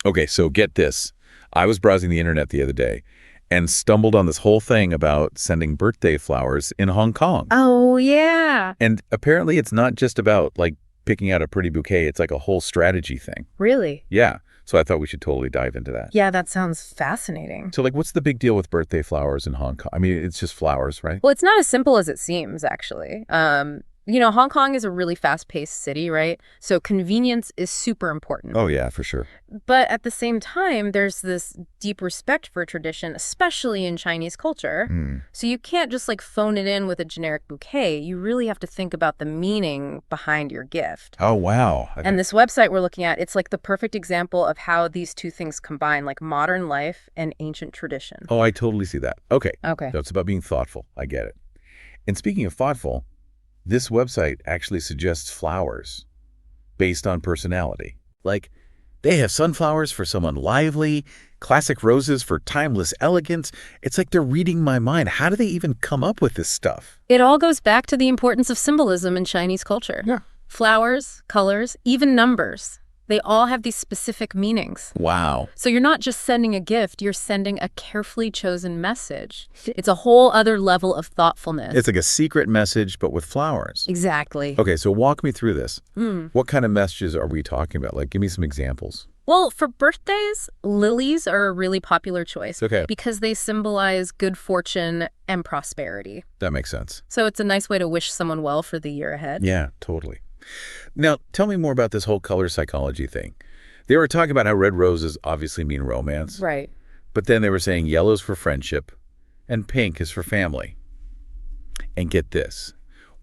Okay, so get this. I was browsing the internet the other day and stumbled on this whole thing about sending birthday flowers in Hong Kong. Oh, yeah. And apparently it's not just about, like, picking out a pretty bouquet. It's like a whole strategy thing. Really? Yeah. So I thought we should totally dive into that. Yeah, that sounds fascinating. So, like, what's the big deal with birthday flowers in Hong Kong? I mean, it's just flowers, right? Well, it's not as simple as it seems, actually. Hong Kong is a really fast-paced city, right? So convenience is super important. Oh, yeah, for sure. But at the same time, there's this deep respect for tradition, especially in Chinese culture. So you can't just like phone it in with a generic bouquet. You really have to think about the meaning behind your gift. Oh, wow. And this website we're looking at, it's like the perfect example of how these two things combine, like modern life and ancient tradition. Oh, I totally see that. Okay. Okay. So it's about being thoughtful. I get it. And speaking of thoughtful, this website actually suggests flowers based on personality. Like, they have sunflowers for someone lively, classic roses for timeless elegance. It's like they're reading my mind. How do they even come up with this stuff? It all goes back to the importance of symbolism in Chinese culture. Yeah. Flowers, colors, even numbers. They all have these specific meanings. Wow. So you're not just sending a gift, you're sending a carefully chosen message. It's a whole other level of thoughtfulness. It's like a secret message, but with flowers. Exactly. Okay, so walk me through this. What kind of messages are we talking about? Like, give me some examples. Well, for birthdays, lilies are a really popular choice. Okay. Because they symbolize good fortune and prosperity. That makes sense. So it's a nice way to wish someone well for the year ahead. Yeah, totally. Now, tell me more about this whole color psychology thing. They were talking about how red roses obviously mean romance. Right. But then they were saying yellow's for friendship and pink is for family. And get this,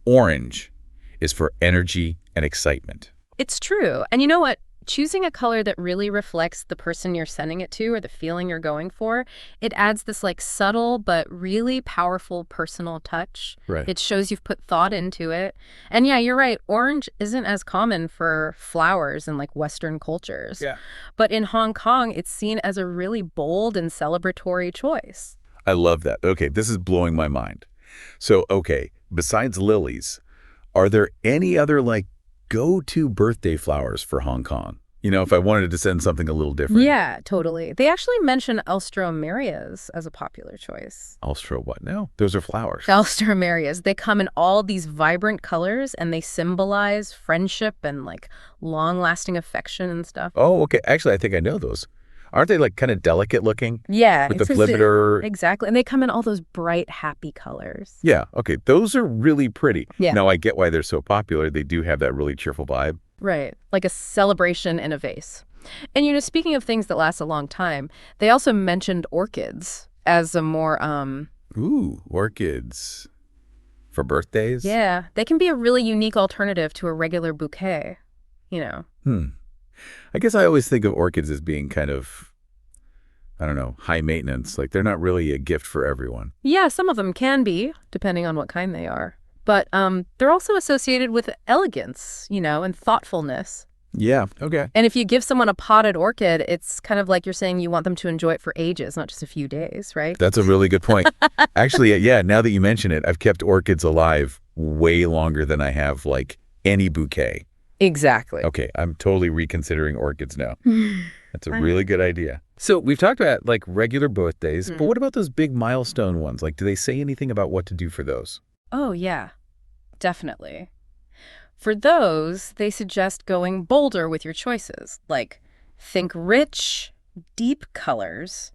orange is for energy and excitement. It's true. And you know what? Choosing a color that really reflects the person you're sending it to or the feeling you're going for, it adds this like subtle but really powerful personal touch. Right. It shows you've put thought into it. And yeah, you're right. Orange isn't as common for flowers in like Western cultures. Yeah. But in Hong Kong, it's seen as a really bold and celebratory choice. I love that. Okay, this is blowing my mind. So, okay, besides lilies, are there any other like go-to birthday flowers for Hong Kong? You know, if I wanted to send something a little different. Yeah, totally. They actually mention alstroemerias as a popular choice. Alstro what now? Those are flowers. Alstroemerias. They come in all these vibrant colors and they symbolize friendship and like long-lasting affection and stuff. Oh, okay. Actually, I think I know those. Aren't they like kind of delicate looking? Yeah. With the flitter. Exactly. And they come in all those bright, happy colors. Yeah. Okay. Those are really pretty. Yeah. Now, I get why they're so popular. They do have that really cheerful vibe. Right. Like a celebration in a vase. And, speaking of things that last a long time, they also mentioned orchids as a more, Ooh, orchids. For birthdays? Yeah. They can be a really unique alternative to a regular bouquet, I guess I always think of orchids as being kind of, I don't know, high maintenance. Like they're not really a gift for everyone. Yeah, some of them can be, depending on what kind they are. But they're also associated with elegance, and thoughtfulness. Yeah, okay. And if you give someone a potted orchid, it's kind of like you're saying you want them to enjoy it for ages, not just a few days, right? That's a really good point. Actually, yeah, now that you mention it, I've kept orchids alive way longer than I have, like, any bouquet. Exactly. Okay, I'm totally reconsidering orchids now. That's a really good idea. So we've talked about, like, regular birthdays, but what about those big milestone ones? Like, do they say anything about what to do for those? Oh, yeah, definitely. For those, they suggest going bolder with your choices. Like, think rich, deep colors,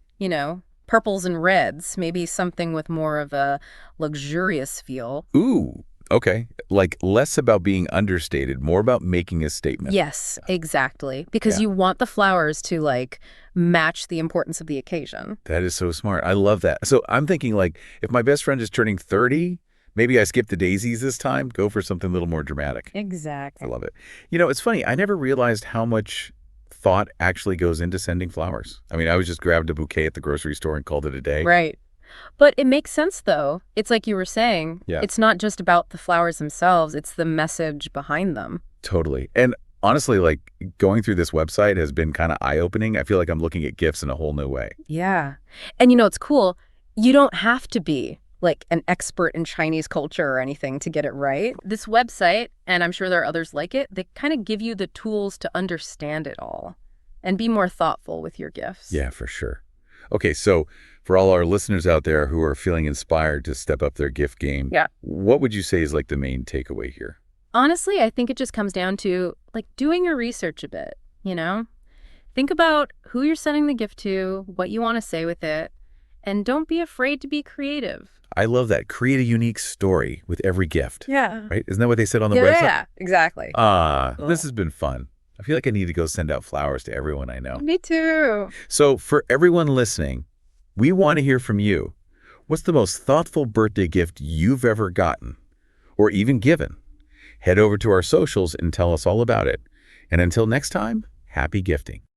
purples and reds, maybe something with more of a luxurious feel. Ooh, okay. Like less about being understated, more about making a statement. Yes, exactly. Because you want the flowers to, like, match the importance of the occasion. That is so smart. I love that. So I'm thinking, like, if my best friend is turning 30, maybe I skip the daisies this time, go for something a little more dramatic. Exactly. I love it. It's funny. I never realized how much thought actually goes into sending flowers. I mean, I was just grabbed a bouquet at the grocery store and called it a day. Right. But it makes sense, though. It's like you were saying. Yeah. It's not just about the flowers themselves. It's the message behind them. Totally. And honestly, like, going through this website has been kind of eye-opening. I feel like I'm looking at gifts in a whole new way. Yeah. And it's cool. You don't have to be like an expert in Chinese culture or anything to get it right. This website, and I'm sure there are others like it, they kind of give you the tools to understand it all. and be more thoughtful with your gifts. Yeah, for sure. Okay, so for all our listeners out there who are feeling inspired to step up their gift game, Yeah. what would you say is like the main takeaway here? Honestly, I think it just comes down to like doing your research a bit, Think about who you're sending the gift to, what you want to say with it, and don't be afraid to be creative. I love that. Create a unique story with every gift. Yeah. Right? Isn't that what they said on the website? Yeah, exactly. This has been fun. I feel like I need to go send out flowers to everyone I know. Me too. So for everyone listening, we want to hear from you. What's the most thoughtful birthday gift you've ever gotten or even given? Head over to our socials and tell us all about it. And until next time, happy gifting.